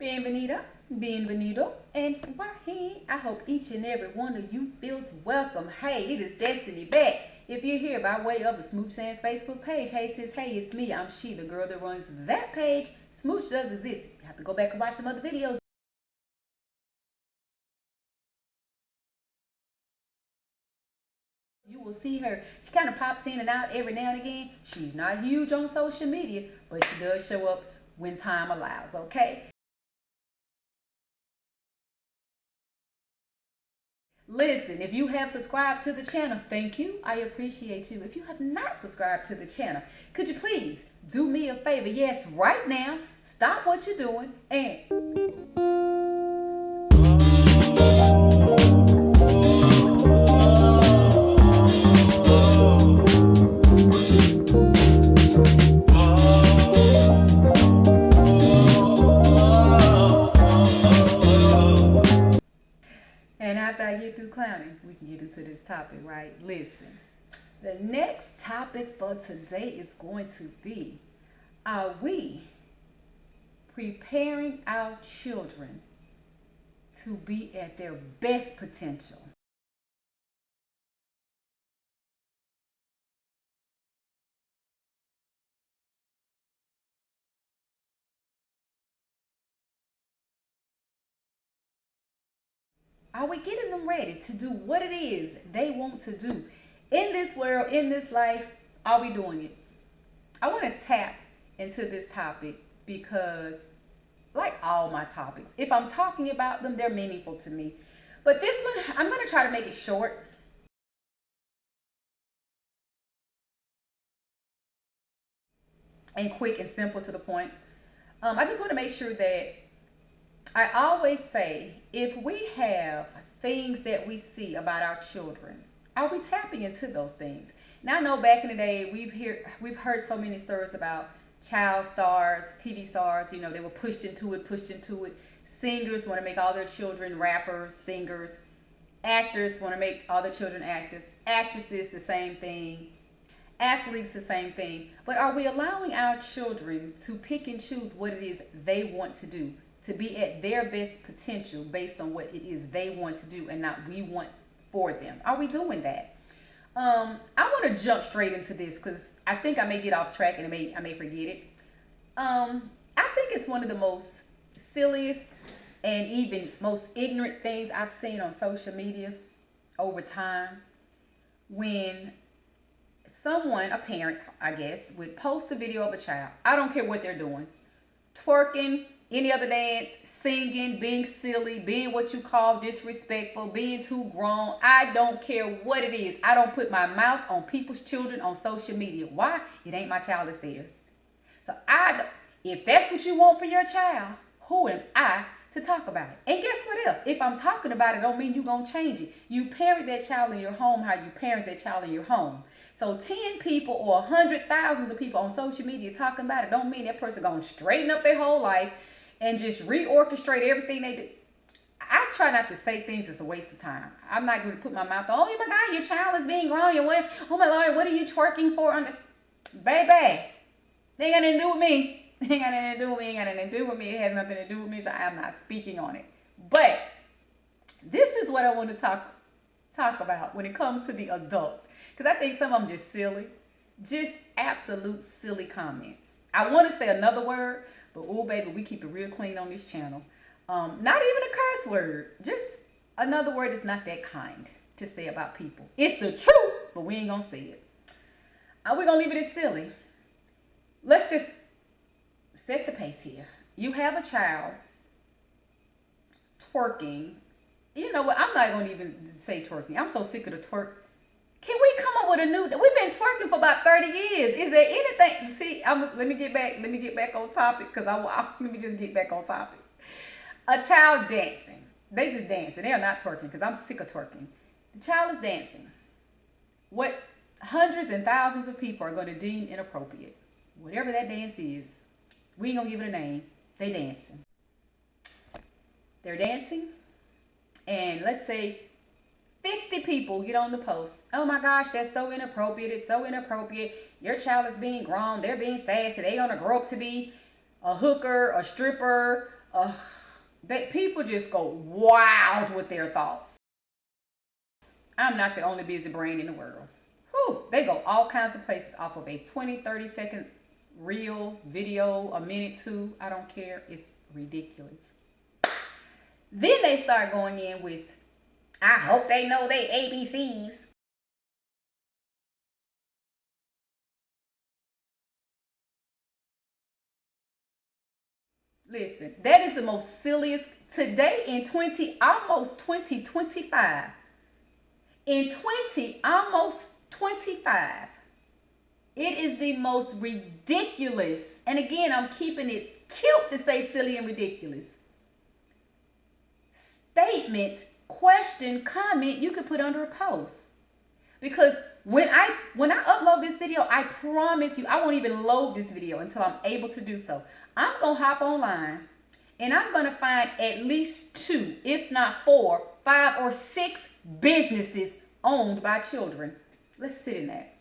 Bienvenida, bienvenido, and Wahine. I hope each and every one of you feels welcome. Hey, it is Destiny back. If you're here by way of the Smooch Sands Facebook page, hey sis, hey, it's me. I'm she, the girl that runs that page. Smooch does exist. You have to go back and watch some other videos. You will see her. She kind of pops in and out every now and again. She's not huge on social media, but she does show up when time allows, okay? Listen, if you have subscribed to the channel, thank you. I appreciate you. If you have not subscribed to the channel, could you please do me a favor? Yes, right now, stop what you're doing and after I get through clowning, we can get into this topic, right? Listen, the next topic for today is going to be, are we preparing our children to be at their best potential? Are we getting them ready to do what it is they want to do in this world, in this life? Are we doing it? I want to tap into this topic because, like all my topics, if I'm talking about them, they're meaningful to me. But this one, I'm going to try to make it short and quick and simple to the point. I just want to make sure that I always say, if we have things that we see about our children, are we tapping into those things? Now I know back in the day we've heard so many stories about child stars, TV stars, they were pushed into it, pushed into it. Singers want to make all their children rappers, singers. Actors want to make all their children actors. Actresses, the same thing. Athletes, the same thing. But are we allowing our children to pick and choose what it is they want to do, to be at their best potential based on what it is they want to do and not we want for them? Are we doing that? I want to jump straight into this because I think I may get off track and I may forget it. I think it's one of the most silliest and even most ignorant things I've seen on social media over time, when someone, a parent, I guess, would post a video of a child. I don't care what they're doing. Twerking, any other dance, singing, being silly, being what you call disrespectful, being too grown. I don't care what it is. I don't put my mouth on people's children on social media. Why? It ain't my child, it's theirs. So if that's what you want for your child, who am I to talk about it? And guess what else? If I'm talking about it, don't mean you're going to change it. You parent that child in your home how you parent that child in your home. So 10 people or 100,000 of people on social media talking about it don't mean that person going to straighten up their whole life and just reorchestrate everything they do. I try not to say things that's a waste of time. I'm not going to put my mouth on, oh my God, your child is being grown. Oh my Lord, what are you twerking for? Baby, they ain't got nothing to do with me. It ain't got nothing to do with me. It ain't got nothing to do with me. It has nothing to do with me, so I'm not speaking on it. But this is what I want to talk about when it comes to the adults, because I think some of them just silly, just absolute silly comments. I want to say another word, but oh baby, we keep it real clean on this channel. Not even a curse word, just another word that's not that kind to say about people. It's the truth, but we ain't gonna say it. We're gonna leave it as silly. Let's just set the pace here. You have a child twerking. You know what? I'm not gonna even say twerking. I'm so sick of the twerk. Can we come up with a new? We've been twerking for about 30 years. Is there anything? See, let me get back on topic because let me just get back on topic. A child dancing. They just dancing. They are not twerking because I'm sick of twerking. The child is dancing. What hundreds and thousands of people are going to deem inappropriate. Whatever that dance is, we ain't gonna give it a name. They dancing. They're dancing, and let's say 50 people get on the post. Oh my gosh, that's so inappropriate. It's so inappropriate. Your child is being grown. They're being sassy. They're gonna grow up to be a hooker, a stripper, That people just go wild with their thoughts. I'm not the only busy brain in the world. Whew, they go all kinds of places off of a 20, 30-second reel, video, a minute, two. I don't care. It's ridiculous. Then they start going in with, I hope they know they ABCs. Listen, that is the most silliest today in almost 2025. In almost 25. It is the most ridiculous. And again, I'm keeping it cute to say silly and ridiculous. Statement, question, comment you could put under a post. Because when I upload this video, I promise you, I won't even load this video until I'm able to do so. I'm going to hop online and I'm going to find at least 2, if not 4, 5, or 6 businesses owned by children. Let's sit in that.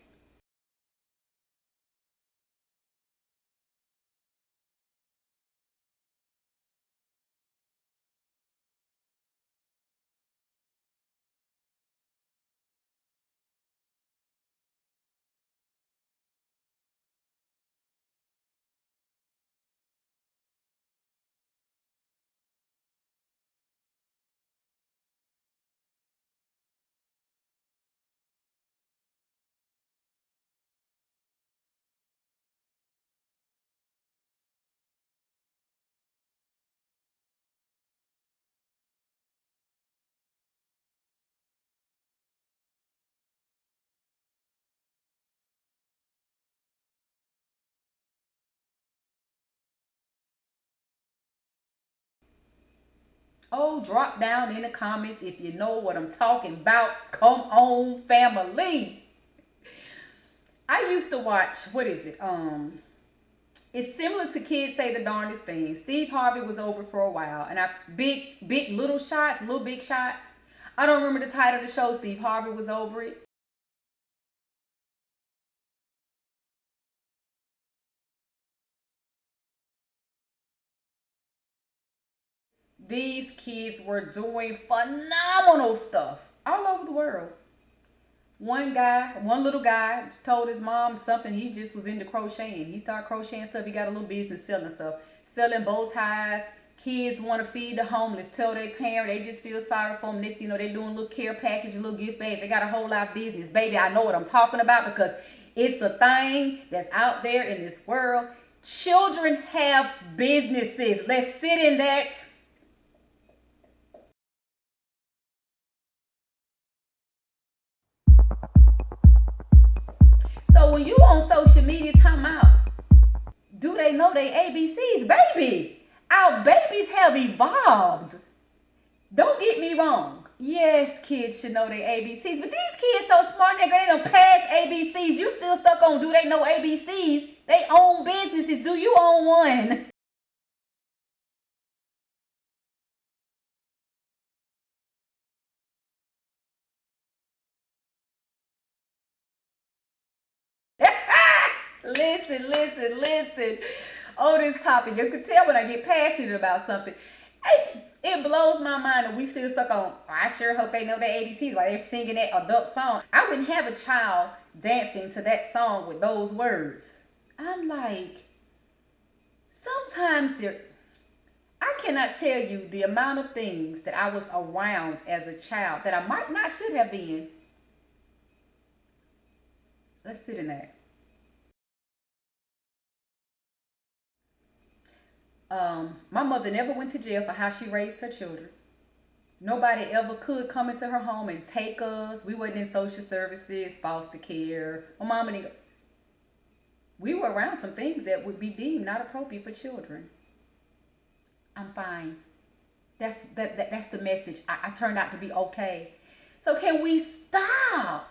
Oh, drop down in the comments if you know what I'm talking about. Come on, family. I used to watch, what is it? It's similar to Kids Say the Darndest Things. Steve Harvey was over for a while, and big little shots, little big shots. I don't remember the title of the show. Steve Harvey was over it. These kids were doing phenomenal stuff all over the world. One little guy told his mom something. He just was into crocheting. He started crocheting stuff. He got a little business selling stuff, selling bow ties. Kids want to feed the homeless. Tell their parent they just feel sorry for them. Next, they're doing little care package, little gift bags. They got a whole lot of business. Baby, I know what I'm talking about because it's a thing that's out there in this world. Children have businesses. Let's sit in that. So when you on social media talking about, do they know they ABCs? Baby, our babies have evolved. Don't get me wrong. Yes, kids should know their ABCs, but these kids so smart, nigga, they don't pass ABCs. You still stuck on do they know ABCs? They own businesses. Do you own one? Listen. On this topic, you can tell when I get passionate about something. It blows my mind that we still stuck on, I sure hope they know their ABCs while they're singing that adult song. I wouldn't have a child dancing to that song with those words. I'm like, sometimes I cannot tell you the amount of things that I was around as a child that I might not should have been. Let's sit in that. My mother never went to jail for how she raised her children. Nobody ever could come into her home and take us. We wasn't in social services, foster care. My mama didn't. We were around some things that would be deemed not appropriate for children. I'm fine. That's the message. I turned out to be okay. So can we stop?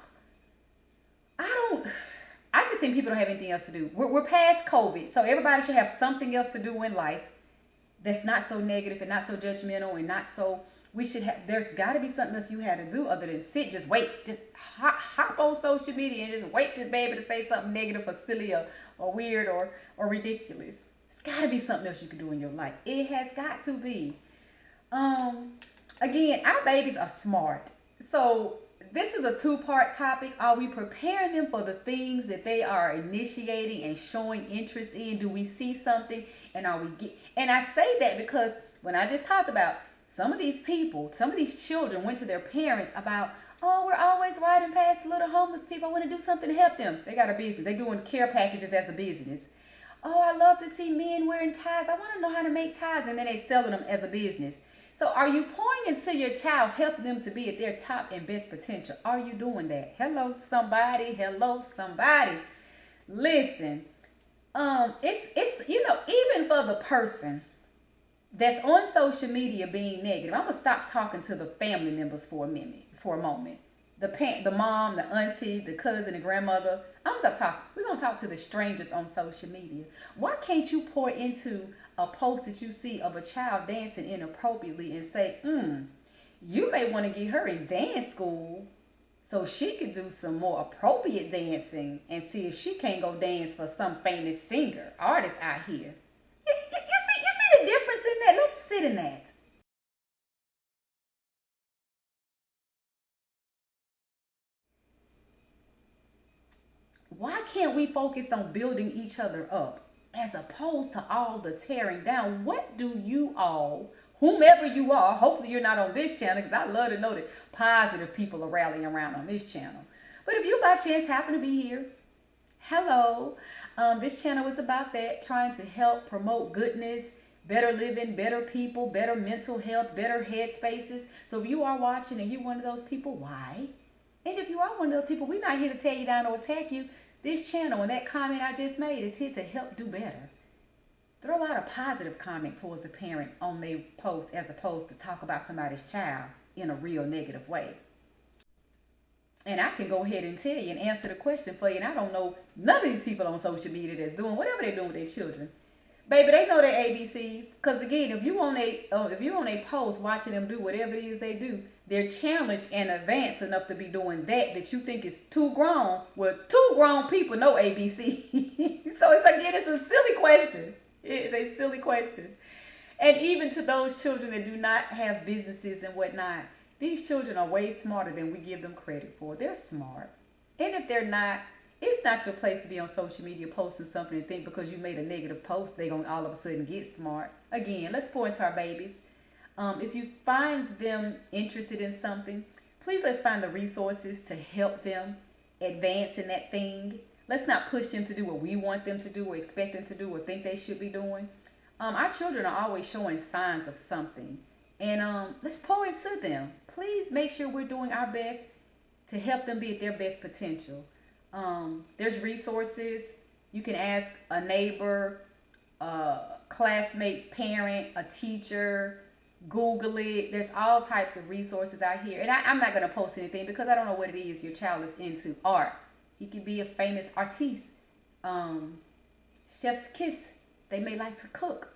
I just think people don't have anything else to do. We're past COVID, so everybody should have something else to do in life that's not so negative and not so judgmental and not so. There's got to be something else you had to do other than just wait, just hop on social media and just wait to be able to say something negative or silly or weird or ridiculous. It's gotta be something else you can do in your life. It has got to be. Um, Again, our babies are smart. So this is a two-part topic. Are we preparing them for the things that they are initiating and showing interest in? Do we see something and are we get and I say that because when I just talked about some of these people, some of these children went to their parents about, oh, we're always riding past the little homeless people. I want to do something to help them. They got a business. They're doing care packages as a business. Oh, I love to see men wearing ties. I want to know how to make ties. And then they selling them as a business. So are you pouring into your child, helping them to be at their top and best potential? Are you doing that? Hello, somebody. Hello, somebody. Listen, it's even for the person that's on social media being negative. I'm gonna stop talking to the family members for a moment. The mom, the auntie, the cousin, the grandmother. I'm gonna stop talking. We're gonna talk to the strangers on social media. Why can't you pour into a post that you see of a child dancing inappropriately and say, you may want to get her in dance school so she could do some more appropriate dancing and see if she can't go dance for some famous singer, artist out here. You see the difference in that? Let's sit in that. Why can't we focus on building each other up as opposed to all the tearing down? What do you all, whomever you are, hopefully you're not on this channel because I love to know that positive people are rallying around on this channel. But if you by chance happen to be here, hello. This channel is about that, trying to help promote goodness, better living, better people, better mental health, better headspaces. So if you are watching and you're one of those people, why? And if you are one of those people, we're not here to tear you down or attack you. This channel and that comment I just made is here to help do better. Throw out a positive comment towards a parent on their post as opposed to talk about somebody's child in a real negative way. And I can go ahead and tell you and answer the question for you. And I don't know none of these people on social media that's doing whatever they're doing with their children. Baby, they know their ABCs. Because again, if you on a post watching them do whatever it is they do, they're challenged and advanced enough to be doing that you think is too grown. Well, two grown people know ABC. So it's a silly question. It's a silly question. And even to those children that do not have businesses and whatnot, these children are way smarter than we give them credit for. They're smart. And if they're not, it's not your place to be on social media posting something and think because you made a negative post, they're going to all of a sudden get smart. Again, let's pour into our babies. If you find them interested in something, please let's find the resources to help them advance in that thing. Let's not push them to do what we want them to do or expect them to do or think they should be doing. Our children are always showing signs of something. And let's pour into them. Please make sure we're doing our best to help them be at their best potential. There's resources. You can ask a neighbor, a classmate's parent, a teacher, Google it. There's all types of resources out here. And I'm not going to post anything because I don't know what it is your child is into. Art. He could be a famous artiste. Chef's kiss. They may like to cook.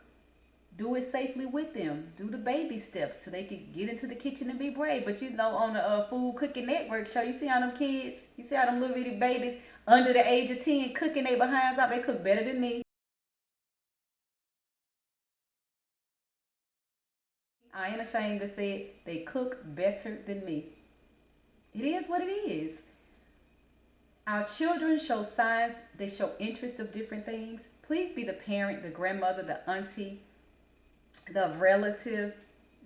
Do it safely with them. Do the baby steps so they can get into the kitchen and be brave. But on the Food Cooking Network show, you see how them kids, you see how them little bitty babies under the age of 10 cooking their behinds out. They cook better than me. I ain't ashamed to say it. They cook better than me. It is what it is. Our children show signs. They show interest of different things. Please be the parent, the grandmother, the auntie, the relative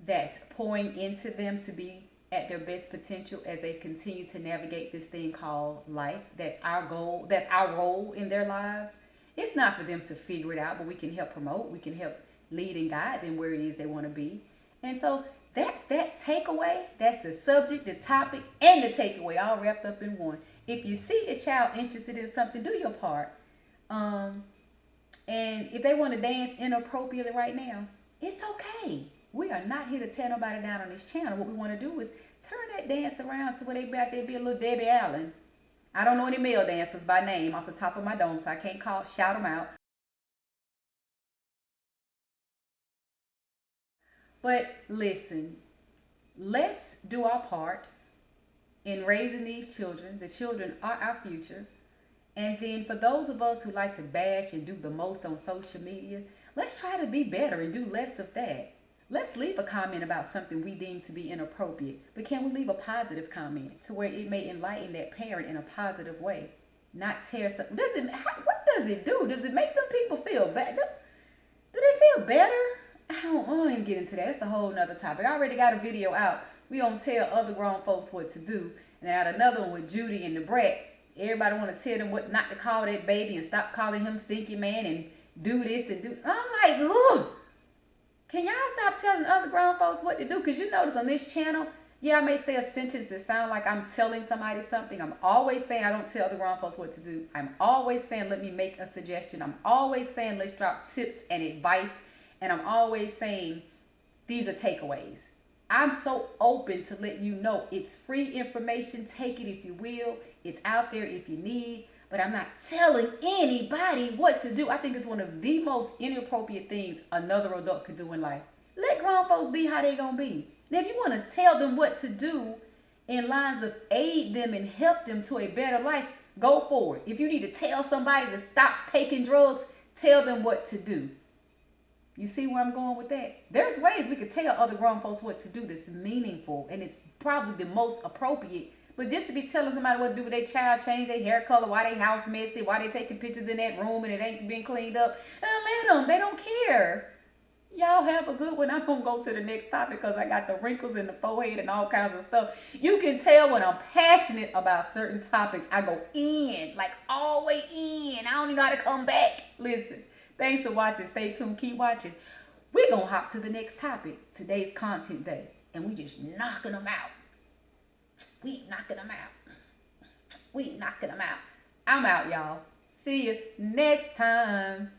that's pouring into them to be at their best potential as they continue to navigate this thing called life. That's our goal. That's our role in their lives. It's not for them to figure it out, but we can help promote. We can help lead and guide them where it is they want to be. And so that's that takeaway. That's the subject, the topic, and the takeaway all wrapped up in one. If you see a child interested in something, do your part. And if they want to dance inappropriately right now, it's okay. We are not here to tear nobody down on this channel. What we want to do is turn that dance around to where they out there be a little Debbie Allen. I don't know any male dancers by name off the top of my dome, so I can't shout them out. But listen, let's do our part in raising these children. The children are our future. And then for those of us who like to bash and do the most on social media, Let's try to be better and do less of that. Let's leave a comment about something we deem to be inappropriate, but can we leave a positive comment to where it may enlighten that parent in a positive way, not tear something? What does it do? Does it make them people feel bad? Do they feel better? I don't even get into that. That's a whole nother topic. I already got a video out. We don't tell other grown folks what to do. And I had another one with Judy and the brat. Everybody want to tell them what not to call that baby and stop calling him stinky man and do this and do. I'm like, ugh. Can y'all stop telling other grown folks what to do? Because you notice on this channel, yeah, I may say a sentence that sounds like I'm telling somebody something. I'm always saying I don't tell other grown folks what to do. I'm always saying let me make a suggestion. I'm always saying let's drop tips and advice. And I'm always saying these are takeaways. I'm so open to let you know it's free information. Take it if you will. It's out there if you need. But I'm not telling anybody what to do. I think it's one of the most inappropriate things another adult could do in life. Let grown folks be how they gonna be. Now, if you want to tell them what to do in lines of aid them and help them to a better life, go for it. If you need to tell somebody to stop taking drugs, tell them what to do. You see where I'm going with that? There's ways we could tell other grown folks what to do that's meaningful, and it's probably the most appropriate. But just to be telling somebody what to do with their child, change their hair color, why they house messy, why they taking pictures in that room and it ain't been cleaned up, let them. They don't care. Y'all have a good one. I'm going to go to the next topic because I got the wrinkles in the forehead and all kinds of stuff. You can tell when I'm passionate about certain topics. I go in, like all the way in. I don't even know how to come back. Listen, thanks for watching. Stay tuned. Keep watching. We're going to hop to the next topic. Today's content day. And we just knocking them out. We knocking them out. We knocking them out. I'm out, y'all. See you next time.